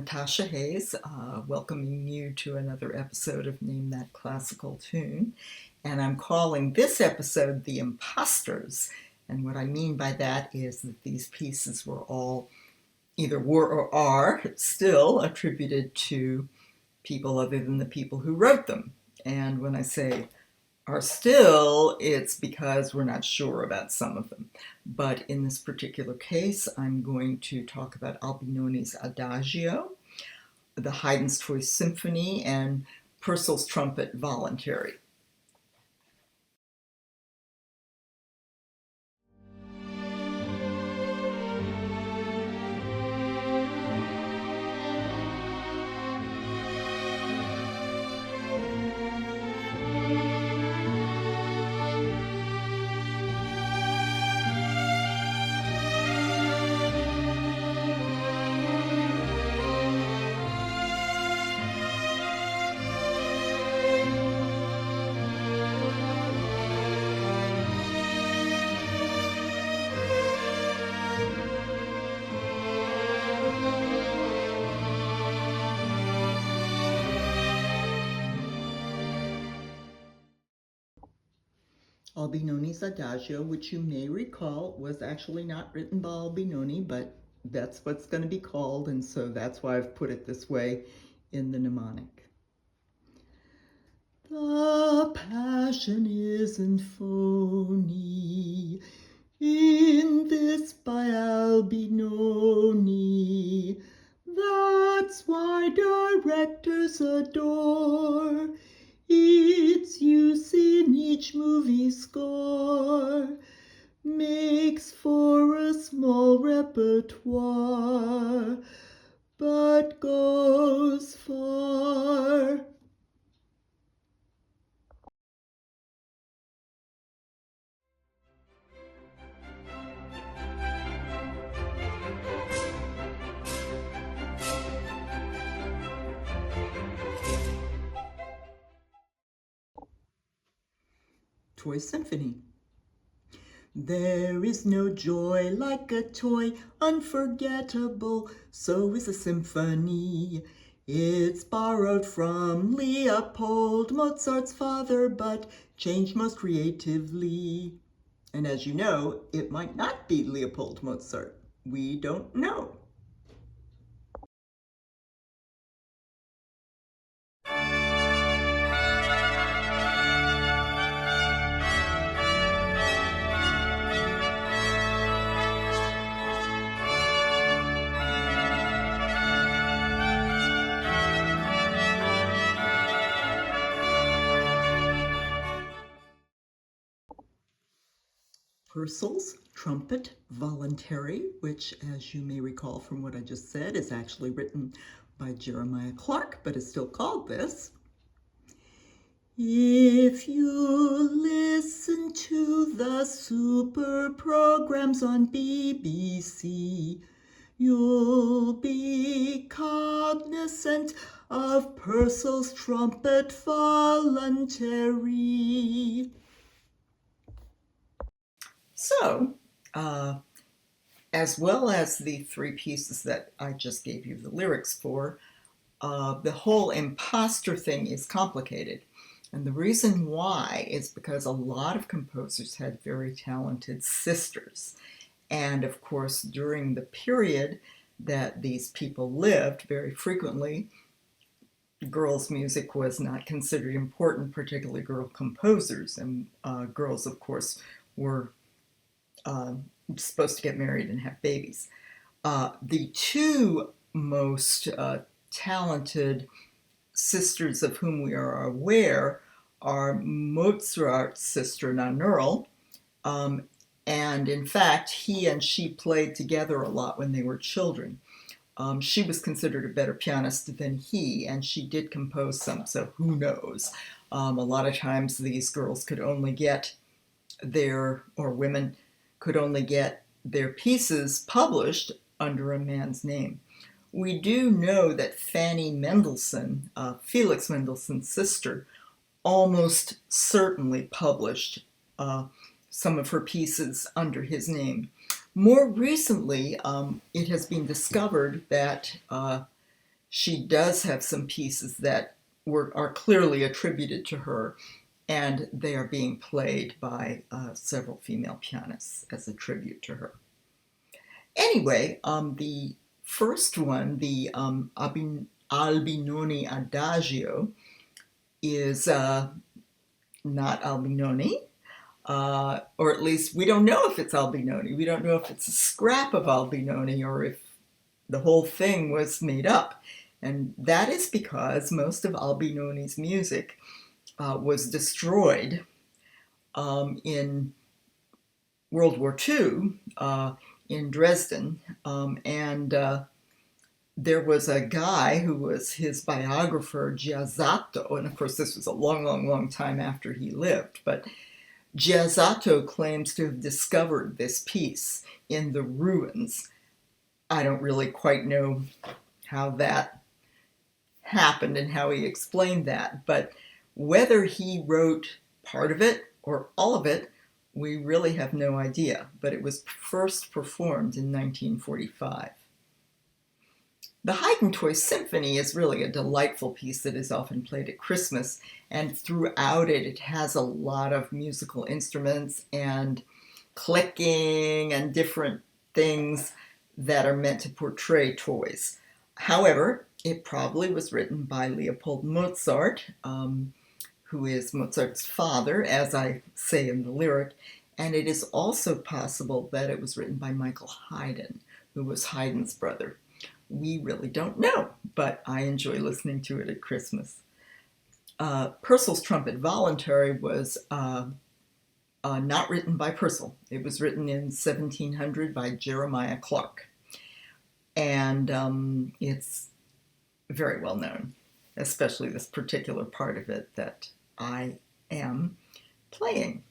Natasha Hayes, welcoming you to another episode of Name That Classical Tune. And I'm calling this episode The Imposters. And what I mean by that is that these pieces were all either were or are still attributed to people other than the people who wrote them. And when I say are still, it's because we're not sure about some of them. But in this particular case, I'm going to talk about Albinoni's Adagio, the Haydn's Toy Symphony, and Purcell's Trumpet Voluntary. Albinoni's Adagio, which you may recall, was actually not written by Albinoni, but that's what's going to be called, and so that's why I've put it this way in the mnemonic. The passion isn't phony in this by Albinoni. That's why directors adore its use in each movie score. Makes for a small repertoire, but goes far. Toy Symphony. There is no joy like a toy, unforgettable, so is a symphony. It's borrowed from Leopold, Mozart's father, but changed most creatively. And as you know, it might not be Leopold Mozart. We don't know. Purcell's Trumpet Voluntary, which, as you may recall from what I just said, is actually written by Jeremiah Clark, but is still called this. If you listen to the super programs on BBC, you'll be cognizant of Purcell's Trumpet Voluntary. So, as well as the three pieces that I just gave you the lyrics for, the whole imposter thing is complicated. And the reason why is because a lot of composers had very talented sisters. And of course, during the period that these people lived, very frequently, girls' music was not considered important, particularly girl composers. And girls, of course, were supposed to get married and have babies. The two most talented sisters of whom we are aware are Mozart's sister Nannerl, and in fact he and she played together a lot when they were children. She was considered a better pianist than he, and she did compose some, so who knows. A lot of times these girls could only get women could only get their pieces published under a man's name. We do know that Fanny Mendelssohn, Felix Mendelssohn's sister, almost certainly published some of her pieces under his name. More recently, it has been discovered that she does have some pieces that are clearly attributed to her, and they are being played by several female pianists as a tribute to her. Anyway, the first one, the Albinoni Adagio, is not Albinoni, or at least we don't know if it's Albinoni. We don't know if it's a scrap of Albinoni or if the whole thing was made up. And that is because most of Albinoni's music was destroyed in World War II in Dresden. And there was a guy who was his biographer, Giazzato, and of course this was a long, long, long time after he lived, but Giazzato claims to have discovered this piece in the ruins. I don't really quite know how that happened and how he explained that, but whether he wrote part of it or all of it, we really have no idea, but it was first performed in 1945. The Haydn Toy Symphony is really a delightful piece that is often played at Christmas, and throughout it, it has a lot of musical instruments and clicking and different things that are meant to portray toys. However, it probably was written by Leopold Mozart, who is Mozart's father, as I say in the lyric, and it is also possible that it was written by Michael Haydn, who was Haydn's brother. We really don't know, but I enjoy listening to it at Christmas. Purcell's Trumpet Voluntary was not written by Purcell. It was written in 1700 by Jeremiah Clark. And it's very well known, especially this particular part of it that I am playing.